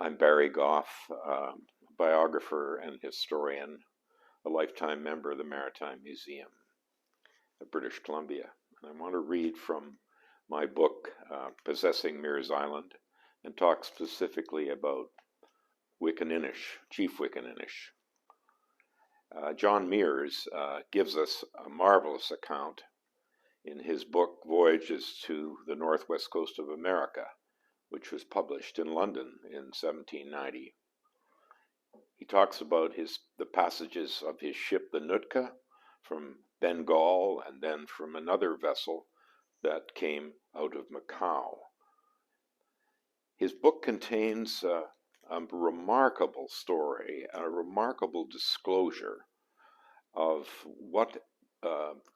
I'm Barry Gough, biographer and historian, a lifetime member of the Maritime Museum of British Columbia. And I want to read from my book, Possessing Meares Island, and talk specifically about Wickaninnish, Chief Wickaninnish. John Meares gives us a marvelous account in his book, Voyages to the Northwest Coast of America, which was published in London in 1790. He talks about the passages of his ship, the Nootka, from Bengal and then from another vessel that came out of Macau. His book contains a remarkable story, a remarkable disclosure of what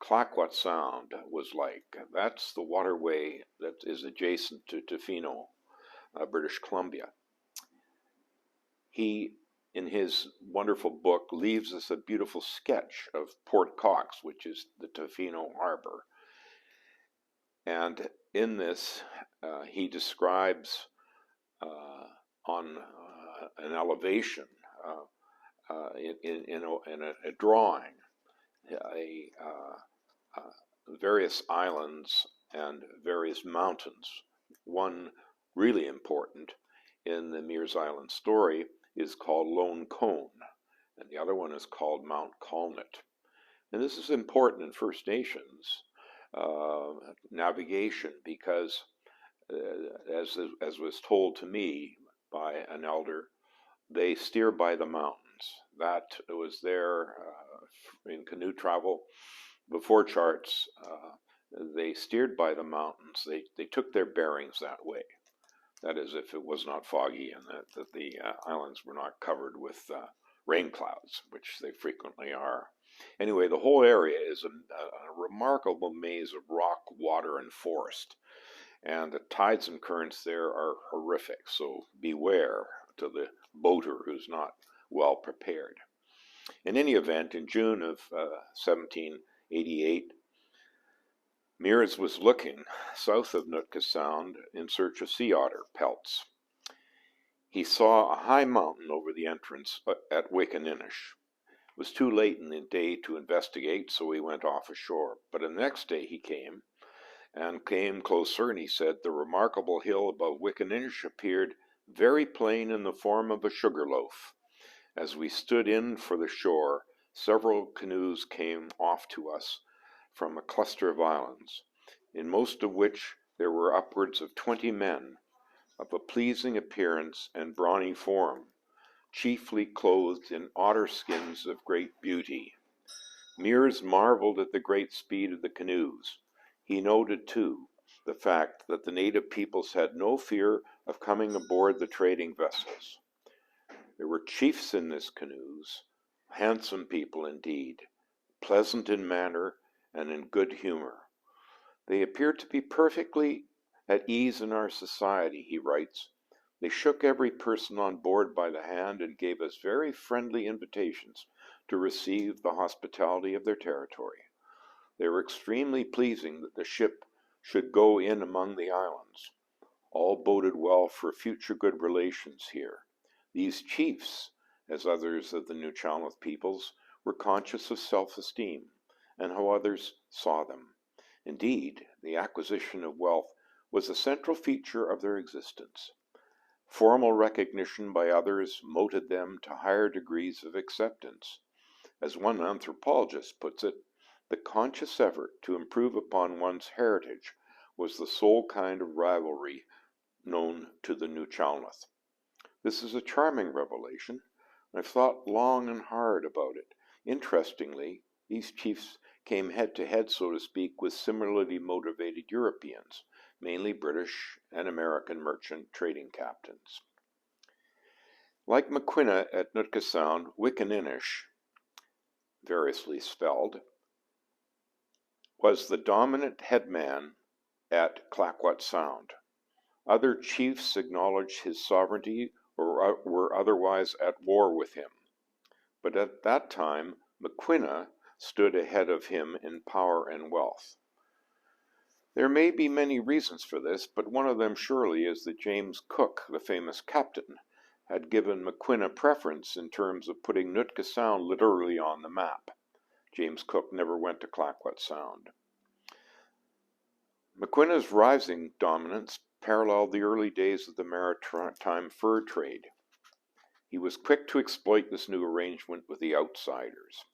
Clayoquot Sound was like. That's the waterway that is adjacent to Tofino, British Columbia. He, in his wonderful book, leaves us a beautiful sketch of Port Cox, which is the Tofino harbor. And in this, he describes on an elevation in a drawing various islands and various mountains. One really important in the Meares Island story is called Lone Cone, and the other one is called Mount Colnett. And this is important in First Nations navigation because, as was told to me by an elder, they steer by the mountains. That was there in canoe travel before charts. They steered by the mountains. They took their bearings that way. That is, if it was not foggy and that the islands were not covered with rain clouds, which they frequently are. Anyway, the whole area is a remarkable maze of rock, water, and forest. And the tides and currents there are horrific, so beware to the boater who's not well prepared. In any event, in June of 1788, Meares was looking south of Nootka Sound in search of sea otter pelts. He saw a high mountain over the entrance at Wickaninnish. It was too late in the day to investigate, so he went off ashore. But the next day he came closer, and he said, the remarkable hill above Wickaninnish appeared very plain in the form of a sugar loaf. As we stood in for the shore, several canoes came off to us from a cluster of islands, in most of which there were upwards of 20 men, of a pleasing appearance and brawny form, chiefly clothed in otter skins of great beauty. Meares marveled at the great speed of the canoes. He noted, too, the fact that the native peoples had no fear of coming aboard the trading vessels. There were chiefs in these canoes, handsome people indeed, pleasant in manner and in good humor. They appeared to be perfectly at ease in our society, he writes. They shook every person on board by the hand and gave us very friendly invitations to receive the hospitality of their territory. They were extremely pleasing that the ship should go in among the islands. All boded well for future good relations here. These chiefs, as others of the New Chalmouth peoples, were conscious of self-esteem and how others saw them. Indeed, the acquisition of wealth was a central feature of their existence. Formal recognition by others moted them to higher degrees of acceptance. As one anthropologist puts it, the conscious effort to improve upon one's heritage was the sole kind of rivalry known to the New Chalmouth. This is a charming revelation. I've thought long and hard about it. Interestingly, these chiefs came head to head, so to speak, with similarly motivated Europeans, mainly British and American merchant trading captains. Like Maquinna at Nootka Sound, Wickaninnish, variously spelled, was the dominant headman at Clayoquot Sound. Other chiefs acknowledged his sovereignty or were otherwise at war with him. But at that time, Maquinna stood ahead of him in power and wealth. There may be many reasons for this, but one of them surely is that James Cook, the famous captain, had given Maquinna preference in terms of putting Nootka Sound literally on the map. James Cook never went to Clayoquot Sound. Maquinna's rising dominance paralleled the early days of the maritime fur trade. He was quick to exploit this new arrangement with the outsiders.